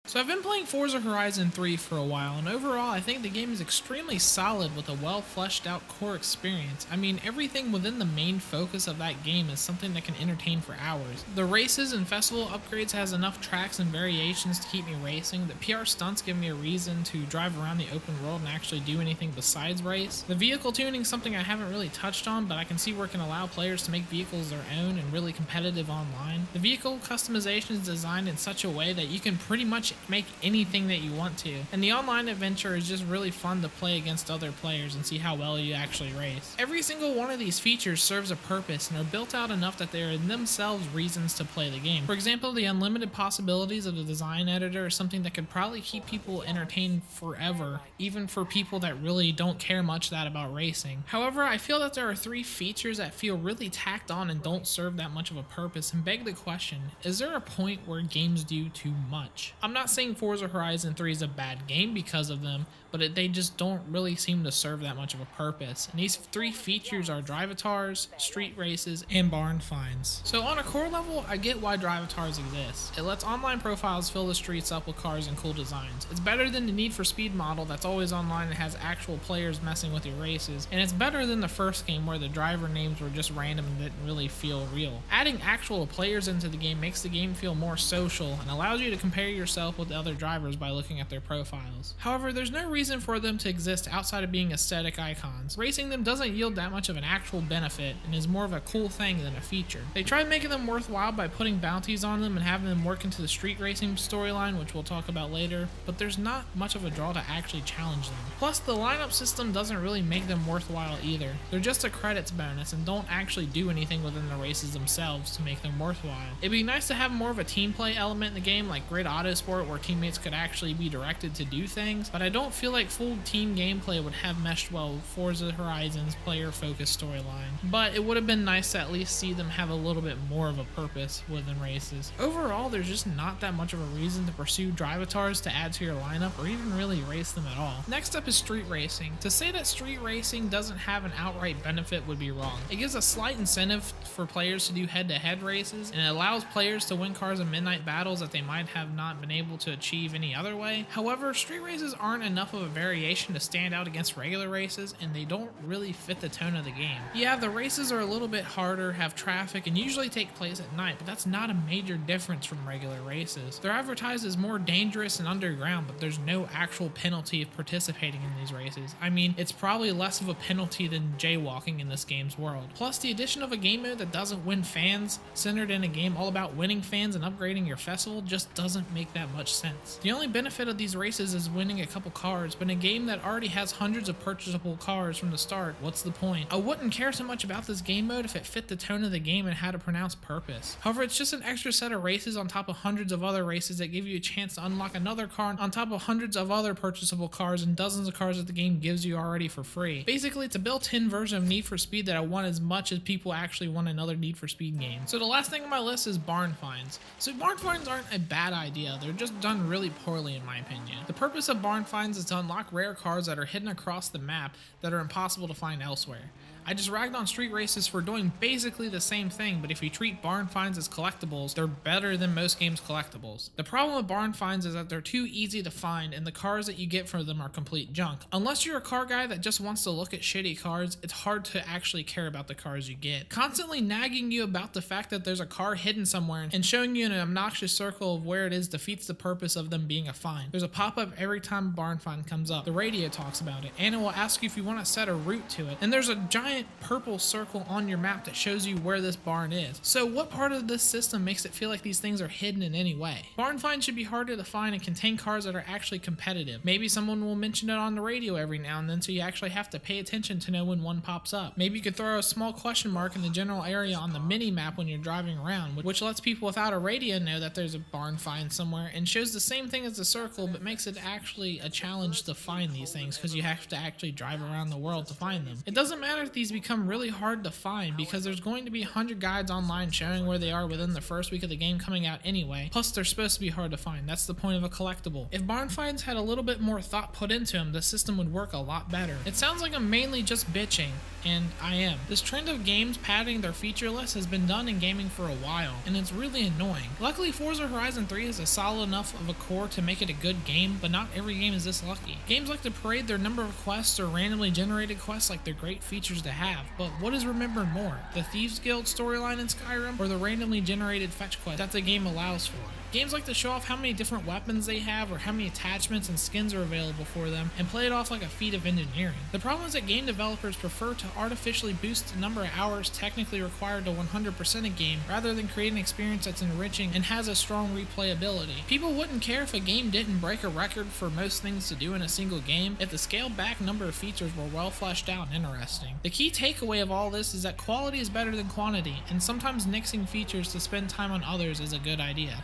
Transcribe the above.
So I've been playing Forza Horizon 3 for a while, and overall I think the game is extremely solid with a well fleshed out core experience. I mean, everything within the main focus of that game is something that can entertain for hours. The races and festival upgrades has enough tracks and variations to keep me racing. The PR stunts give me a reason to drive around the open world and actually do anything besides race. The vehicle tuning is something I haven't really touched on, but I can see where it can allow players to make vehicles their own and really competitive online. The vehicle customization is designed in such a way that you can pretty much make anything that you want to. And the online adventure is just really fun to play against other players and see how well you actually race. Every single one of these features serves a purpose and are built out enough that they are in themselves reasons to play the game. For example, the unlimited possibilities of the design editor is something that could probably keep people entertained forever, even for people that really don't care much about racing. However, I feel that there are three features that feel really tacked on and don't serve that much of a purpose and beg the question, is there a point where games do too much? I'm not saying Forza Horizon 3 is a bad game because of them, but they just don't really seem to serve that much of a purpose. And these three features are drive-atars, street races, and barn finds. So on a core level, I get why drive-atars exist. It lets online profiles fill the streets up with cars and cool designs. It's better than the Need for Speed model that's always online and has actual players messing with your races. And it's better than the first game where the driver names were just random and didn't really feel real. Adding actual players into the game makes the game feel more social and allows you to compare yourself with other drivers by looking at their profiles. However, there's no reason for them to exist outside of being aesthetic icons. Racing them doesn't yield that much of an actual benefit and is more of a cool thing than a feature. They tried making them worthwhile by putting bounties on them and having them work into the street racing storyline, which we'll talk about later, but there's not much of a draw to actually challenge them. Plus, the lineup system doesn't really make them worthwhile either. They're just a credits bonus and don't actually do anything within the races themselves to make them worthwhile. It'd be nice to have more of a team play element in the game, like Grid Autosport, where teammates could actually be directed to do things, but I don't feel like full team gameplay would have meshed well with Forza Horizon's player-focused storyline. But it would have been nice to at least see them have a little bit more of a purpose within races. Overall, there's just not that much of a reason to pursue drive-atars to add to your lineup or even really race them at all. Next up is street racing. To say that street racing doesn't have an outright benefit would be wrong. It gives a slight incentive for players to do head-to-head races, and it allows players to win cars in midnight battles that they might have not been able to achieve any other way. However, street races aren't enough of a variation to stand out against regular races, and they don't really fit the tone of the game. Yeah, the races are a little bit harder, have traffic, and usually take place at night, but that's not a major difference from regular races. They're advertised as more dangerous and underground, but there's no actual penalty of participating in these races. I mean, it's probably less of a penalty than jaywalking in this game's world. Plus, the addition of a game mode that doesn't win fans, centered in a game all about winning fans and upgrading your festival, just doesn't make that much sense. The only benefit of these races is winning a couple cars, but in a game that already has hundreds of purchasable cars from the start, what's the point? I wouldn't care so much about this game mode if it fit the tone of the game and had a pronounced purpose. However, it's just an extra set of races on top of hundreds of other races that give you a chance to unlock another car on top of hundreds of other purchasable cars and dozens of cars that the game gives you already for free. Basically, it's a built-in version of Need for Speed that I want as much as people actually want another Need for Speed game. So the last thing on my list is barn finds. So barn finds aren't a bad idea, they're just done really poorly in my opinion. The purpose of barn finds is to unlock rare cars that are hidden across the map that are impossible to find elsewhere. I just ragged on street races for doing basically the same thing, but if you treat barn finds as collectibles, they're better than most games' collectibles. The problem with barn finds is that they're too easy to find and the cars that you get from them are complete junk. Unless you're a car guy that just wants to look at shitty cars, it's hard to actually care about the cars you get. Constantly nagging you about the fact that there's a car hidden somewhere and showing you an obnoxious circle of where it is defeats the purpose of them being a find. There's a pop-up every time a barn find comes up. The radio talks about it, and it will ask you if you want to set a route to it. And there's a giant purple circle on your map that shows you where this barn is. So what part of this system makes it feel like these things are hidden in any way? Barn finds should be harder to find and contain cars that are actually competitive. Maybe someone will mention it on the radio every now and then, so you actually have to pay attention to know when one pops up. Maybe you could throw a small question mark in the general area on the mini map when you're driving around, which lets people without a radio know that there's a barn find somewhere and shows the same thing as the circle, but makes it actually a challenge to find these things because you have to actually drive around the world to find them. It doesn't matter if these become really hard to find because there's going to be 100 guides online showing where they are within the first week of the game coming out anyway, plus they're supposed to be hard to find. That's the point of a collectible. If barn finds had a little bit more thought put into them, the system would work a lot better. It sounds like I'm mainly just bitching, and I am. This trend of games padding their feature list has been done in gaming for a while, and it's really annoying. Luckily, Forza Horizon 3 is a solid enough of a core to make it a good game, but not every game is this lucky. Games like to parade their number of quests or randomly generated quests like they're great features to have, but what is remembered more? The Thieves Guild storyline in Skyrim, or the randomly generated fetch quest that the game allows for? Games like to show off how many different weapons they have or how many attachments and skins are available for them and play it off like a feat of engineering. The problem is that game developers prefer to artificially boost the number of hours technically required to 100% a game rather than create an experience that's enriching and has a strong replayability. People wouldn't care if a game didn't break a record for most things to do in a single game if the scaled back number of features were well fleshed out and interesting. The key takeaway of all this is that quality is better than quantity, and sometimes nixing features to spend time on others is a good idea.